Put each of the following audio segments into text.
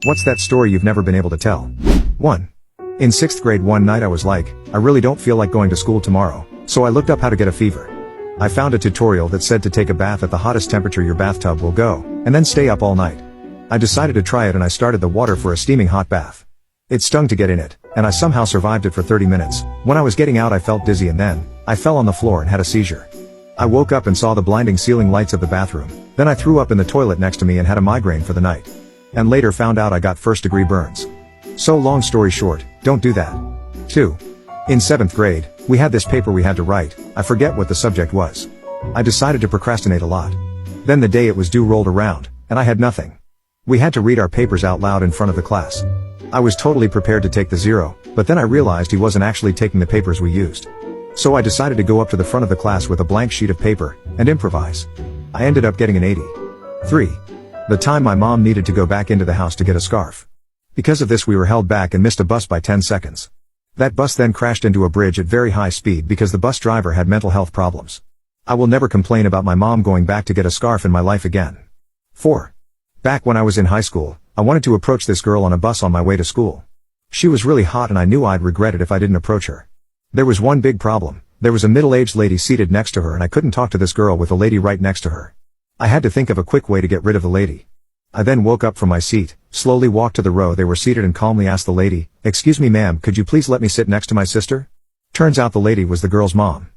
What's that story you've never been able to tell? 1. In 6th grade one night I was like, I really don't feel like going to school tomorrow, so I looked up how to get a fever. I found a tutorial that said to take a bath at the hottest temperature your bathtub will go, and then stay up all night. I decided to try it and I started the water for a steaming hot bath. It stung to get in it, and I somehow survived it for 30 minutes. When I was getting out I felt dizzy and then, I fell on the floor and had a seizure. I woke up and saw the blinding ceiling lights of the bathroom, then I threw up in the toilet next to me and had a migraine for the night. And later found out I got first-degree burns. So long story short, don't do that. 2. In 7th grade, we had this paper we had to write, I forget what the subject was. I decided to procrastinate a lot. Then the day it was due rolled around, and I had nothing. We had to read our papers out loud in front of the class. I was totally prepared to take the 0, but then I realized he wasn't actually taking the papers we used. So I decided to go up to the front of the class with a blank sheet of paper, and improvise. I ended up getting an 80. 3. The time my mom needed to go back into the house to get a scarf. Because of this we were held back and missed a bus by 10 seconds. That bus then crashed into a bridge at very high speed because the bus driver had mental health problems. I will never complain about my mom going back to get a scarf in my life again. 4. Back when I was in high school, I wanted to approach this girl on a bus on my way to school. She was really hot and I knew I'd regret it if I didn't approach her. There was one big problem. There was a middle-aged lady seated next to her and I couldn't talk to this girl with a lady right next to her. I had to think of a quick way to get rid of the lady. I then woke up from my seat, slowly walked to the row they were seated and calmly asked the lady, "Excuse me ma'am, could you please let me sit next to my sister?" Turns out the lady was the girl's mom.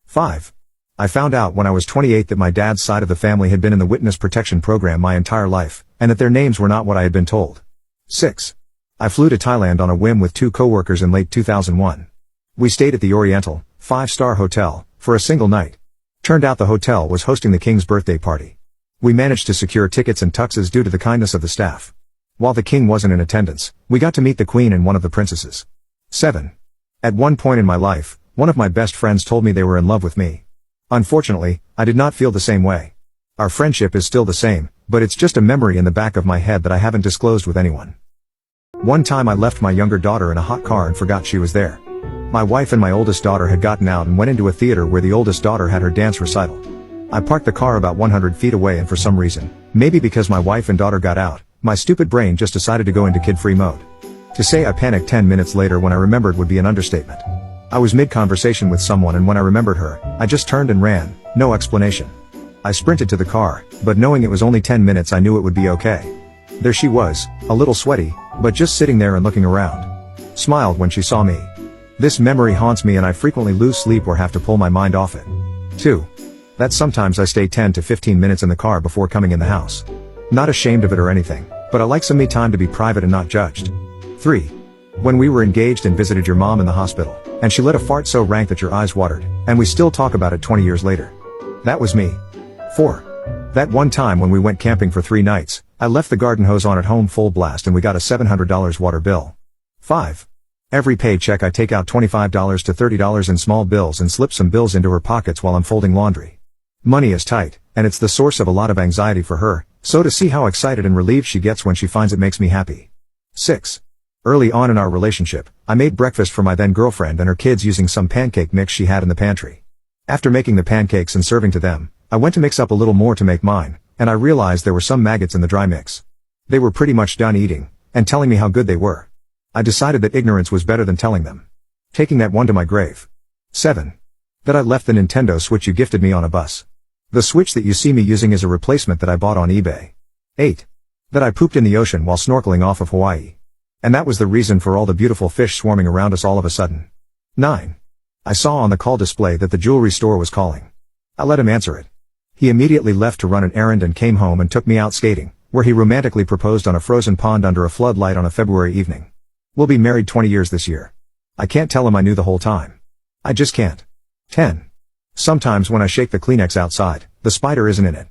5. I found out when I was 28 that my dad's side of the family had been in the witness protection program my entire life, and that their names were not what I had been told. 6. I flew to Thailand on a whim with 2 coworkers in late 2001. We stayed at the Oriental, 5-star hotel, for a single night. Turned out the hotel was hosting the king's birthday party. We managed to secure tickets and tuxes due to the kindness of the staff. While the king wasn't in attendance, we got to meet the queen and one of the princesses. 7. At one point in my life, one of my best friends told me they were in love with me. Unfortunately, I did not feel the same way. Our friendship is still the same, but it's just a memory in the back of my head that I haven't disclosed with anyone. One time I left my younger daughter in a hot car and forgot she was there. My wife and my oldest daughter had gotten out and went into a theater where the oldest daughter had her dance recital. I parked the car about 100 feet away and for some reason, maybe because my wife and daughter got out, my stupid brain just decided to go into kid-free mode. To say I panicked 10 minutes later when I remembered would be an understatement. I was mid-conversation with someone and when I remembered her, I just turned and ran, no explanation. I sprinted to the car, but knowing it was only 10 minutes I knew it would be okay. There she was, a little sweaty, but just sitting there and looking around. Smiled when she saw me. This memory haunts me and I frequently lose sleep or have to pull my mind off it. 2. That sometimes I stay 10 to 15 minutes in the car before coming in the house. Not ashamed of it or anything, but I like some me time to be private and not judged. 3. When we were engaged and visited your mom in the hospital, and she let a fart so rank that your eyes watered, and we still talk about it 20 years later. That was me. 4. That one time when we went camping for 3 nights, I left the garden hose on at home full blast and we got a $700 water bill. 5. Every paycheck I take out $25 to $30 in small bills and slip some bills into her pockets while I'm folding laundry. Money is tight, and it's the source of a lot of anxiety for her, so to see how excited and relieved she gets when she finds it makes me happy. 6. Early on in our relationship, I made breakfast for my then girlfriend and her kids using some pancake mix she had in the pantry. After making the pancakes and serving to them, I went to mix up a little more to make mine, and I realized there were some maggots in the dry mix. They were pretty much done eating, and telling me how good they were. I decided that ignorance was better than telling them. Taking that one to my grave. 7. That I left the Nintendo Switch you gifted me on a bus. The Switch that you see me using is a replacement that I bought on eBay. 8. That I pooped in the ocean while snorkeling off of Hawaii. And that was the reason for all the beautiful fish swarming around us all of a sudden. 9. I saw on the call display that the jewelry store was calling. I let him answer it. He immediately left to run an errand and came home and took me out skating, where he romantically proposed on a frozen pond under a floodlight on a February evening. We'll be married 20 years this year. I can't tell him I knew the whole time. I just can't. 10. Sometimes when I shake the Kleenex outside, the spider isn't in it.